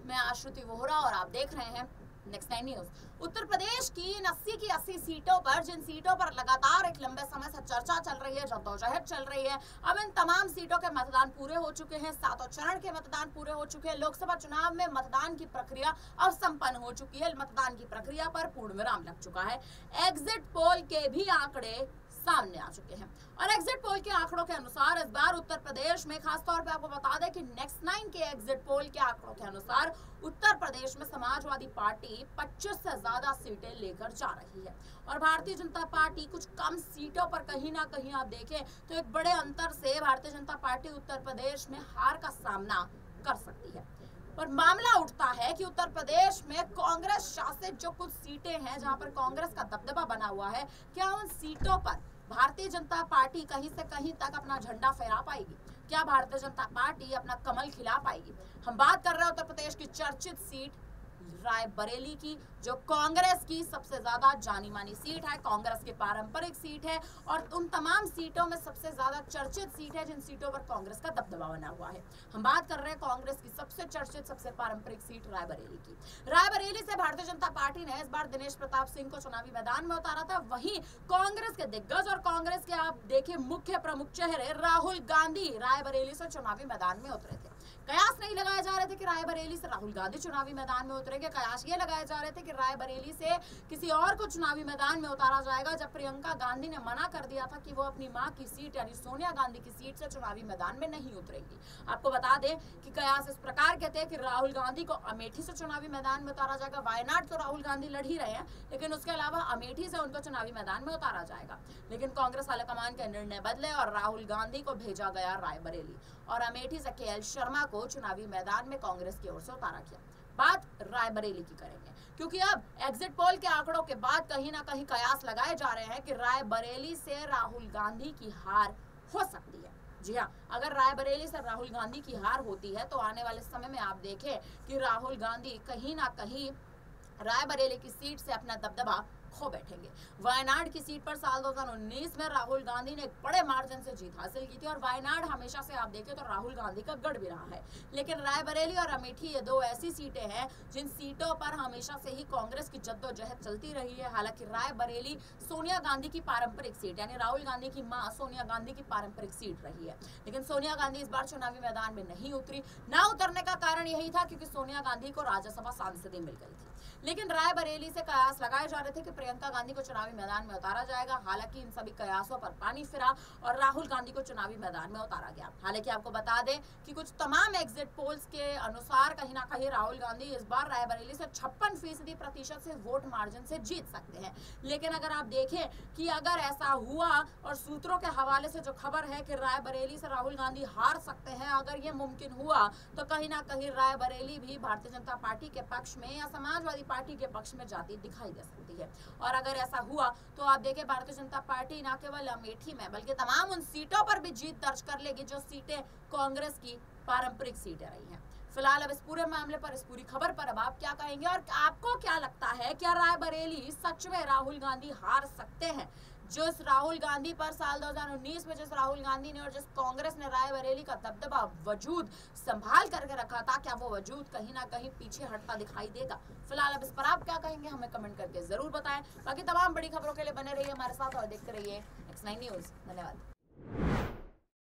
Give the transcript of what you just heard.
मैं आश्रुति वोहरा और आप देख रहे हैं नेक्स्ट 9 न्यूज। उत्तर प्रदेश की इन 80 की 80 सीटों पर, जिन सीटों पर लगातार एक लंबे समय से चर्चा चल रही है, जद्दोजहद चल रही है, अब इन तमाम सीटों के मतदान पूरे हो चुके हैं। 7 चरण के मतदान पूरे हो चुके हैं। लोकसभा चुनाव में मतदान की प्रक्रिया अब संपन्न हो चुकी है। मतदान की प्रक्रिया पर पूर्ण विराम लग चुका है। एग्जिट पोल के भी आंकड़े सामने आ चुके हैं और एग्जिट पोल के आंकड़ों के अनुसार इस बार उत्तर प्रदेश में, खासतौर पे आपको बता दें कि नेक्स्ट 9 के एग्जिट पोल के आंकड़ों के अनुसार उत्तर प्रदेश में समाजवादी पार्टी 25 से ज्यादा सीटें लेकर जा रही है और भारतीय जनता पार्टी कुछ कम सीटों पर, कहीं ना कहीं आप देखें तो एक बड़े अंतर से भारतीय जनता पार्टी उत्तर प्रदेश में हार का सामना कर सकती है। और मामला उठता है कि उत्तर प्रदेश में कांग्रेस शासित जो कुछ सीटें हैं, जहां पर कांग्रेस का दबदबा बना हुआ है, क्या उन सीटों पर भारतीय जनता पार्टी कहीं से कहीं तक अपना झंडा फहरा पाएगी? क्या भारतीय जनता पार्टी अपना कमल खिला पाएगी? हम बात कर रहे हैं उत्तर प्रदेश की चर्चित सीट रायबरेली की, जो कांग्रेस की सबसे ज्यादा जानी मानी सीट है, कांग्रेस की पारंपरिक सीट है और उन तमाम सीटों में सबसे ज्यादा चर्चित सीट है जिन सीटों पर कांग्रेस का दबदबा बना हुआ है। हम बात कर रहे हैं कांग्रेस की सबसे चर्चित, सबसे पारंपरिक सीट रायबरेली की। रायबरेली से भारतीय जनता पार्टी ने इस बार दिनेश प्रताप सिंह को चुनावी मैदान में उतारा था। वहीं कांग्रेस के दिग्गज और कांग्रेस के आप देखिए मुख्य प्रमुख चेहरे राहुल गांधी रायबरेली से चुनावी मैदान में उतरे थे। कयास नहीं लगाए जा रहे थे कि रायबरेली से राहुल गांधी चुनावी मैदान में उतरेंगे। कयास ये लगाए जा रहे थे कि रायबरेली से किसी और को चुनावी मैदान में उतारा जाएगा, जब प्रियंका गांधी ने मना कर दिया था कि वो अपनी मां की सीट यानी सोनिया गांधी की सीट से चुनावी मैदान में नहीं उतरेंगी। आपको बता दें कि कयास इस प्रकार के थे कि राहुल गांधी को अमेठी से चुनावी मैदान में उतारा जाएगा। वायनाड तो राहुल गांधी लड़ ही रहे हैं, लेकिन उसके अलावा अमेठी से उनको चुनावी मैदान में उतारा जाएगा। लेकिन कांग्रेस हाईकमान के निर्णय बदले और राहुल गांधी को भेजा गया रायबरेली और अमेठी से केएल शर्मा को चुनावी मैदान में कांग्रेस की ओर से उतारा गया। बात रायबरेली की करेंगे क्योंकि अब एग्जिट पोल के आंकड़ों के बाद कहीं ना कहीं कयास लगाए जा रहे हैं कि रायबरेली से राहुल गांधी की हार हो सकती है। जी हाँ, अगर रायबरेली से राहुल गांधी की हार होती है तो आने वाले समय में आप देखें कि राहुल गांधी कहीं ना कहीं रायबरेली की सीट से अपना दबदबा खो बैठेंगे। वायनाड की सीट पर साल 2019 में राहुल गांधी ने एक बड़े मार्जिन से जीत हासिल की थी और वायनाड हमेशा से आप देखें तो राहुल गांधी का गढ़ भी रहा है। लेकिन रायबरेली और अमेठी ये दो ऐसी सीटें हैं जिन सीटों पर हमेशा से ही कांग्रेस की जद्दोजहद चलती रही है। हालांकि रायबरेली सोनिया गांधी की पारंपरिक सीट यानी राहुल गांधी की मां सोनिया गांधी की पारंपरिक सीट रही है, लेकिन सोनिया गांधी इस बार चुनावी मैदान में नहीं उतरी। ना उतरने का कारण यही था क्योंकि सोनिया गांधी को राज्यसभा सांसदी मिल गई थी। लेकिन रायबरेली से कयास लगाए जा रहे थे कि प्रियंका गांधी को चुनावी मैदान में उतारा जाएगा। हालांकि इन सभी कयासों पर पानी फिरा और राहुल गांधी को चुनावी मैदान में उतारा गया। हालांकि आपको बता दें कि कुछ तमाम एग्जिट पोल्स के अनुसार कहीं ना कहीं राहुल गांधी इस बार रायबरेली से 56% से वोट मार्जिन से जीत सकते हैं। लेकिन अगर आप देखें कि अगर ऐसा हुआ और सूत्रों के हवाले से जो खबर है कि रायबरेली से राहुल गांधी हार सकते हैं, अगर ये मुमकिन हुआ तो कहीं ना कहीं रायबरेली भी भारतीय जनता पार्टी के पक्ष में या समाजवादी पार्टी के पक्ष में जाती दिखाई दे सकती है। और अगर ऐसा हुआ तो आप देखें भारतीय जनता पार्टी न केवल अमेठी में बल्कि तमाम उन सीटों पर भी जीत दर्ज कर लेगी जो सीटें कांग्रेस की पारंपरिक सीटें रही हैं। फिलहाल अब इस पूरे मामले पर, इस पूरी खबर पर अब आप क्या कहेंगे और आपको क्या लगता है, क्या रायबरेली सच में राहुल गांधी हार सकते हैं? जिस राहुल गांधी पर साल 2019 में जिस राहुल गांधी ने और जिस कांग्रेस ने रायबरेली का दबदबा वजूद संभाल करके रखा था, क्या वो वजूद कहीं ना कहीं पीछे हटता दिखाई देगा? फिलहाल अब इस पर आप क्या कहेंगे हमें कमेंट करके जरूर बताएं। बाकी तमाम बड़ी खबरों के लिए बने रहिए हमारे साथ और देखते रहिए नेक्स्ट 9 न्यूज। धन्यवाद।